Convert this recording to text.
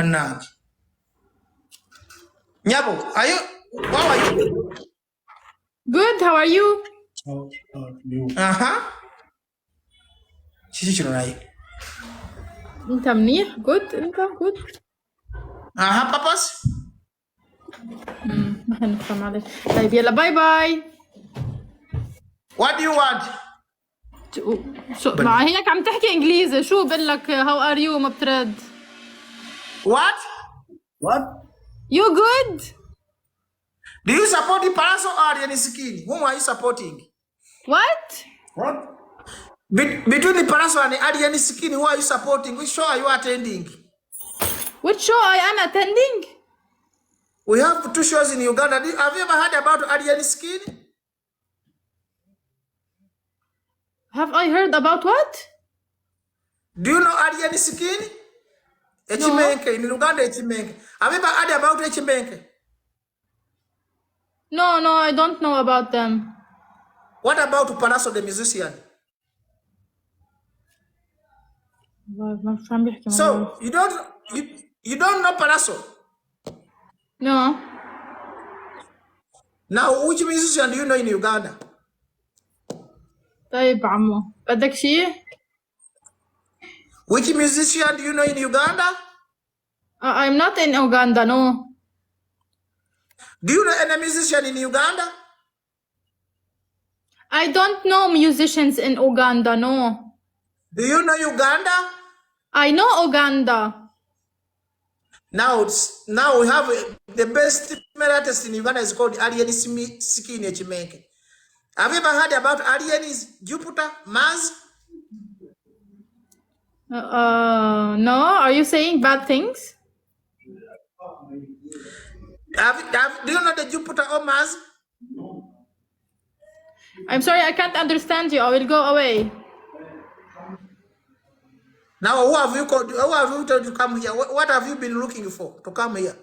bannange. Nyabo, how are you? Good, how are you? Chichi naye. انت منيح good انت good Papas. ما حنفهم عليك. طيب يلا باي باي. What do you want? شو مع هيك عم تحكي انجليزي شو بقول لك how are you ما بترد. What? You good? Do you support the Pallaso or the Skin? Whom are you supporting? What? Between the Pallaso and the Alien Skin, who are you supporting? Which show are you attending? Which show I am attending? We have 2 shows in Uganda. Have you ever heard about Alien Skin? Have I heard about what? Do you know Alien Skin? Echimenke in Uganda. Echimenke. Have you ever heard about Echimenke? No, I don't know about them. What about Pallaso the musician? So you don't know Pallaso? No. Now which musician do you know in Uganda? طيب عمو بدك شيء؟ Which musician do you know in Uganda? I'm not in Uganda, no. Do you know any musician in Uganda? I don't know musicians in Uganda, no. Do you know Uganda? I know Uganda. Now we have the best female artist in Uganda is called Alien Skin Echimenke. Have you ever heard about aliens, Jupiter, Mars? No. Are you saying bad things? Do you know the Jupiter or Mars? I'm sorry, I can't understand you. I will go away. Now, who have you called? Who have you told to come here? What have you been looking for to come here?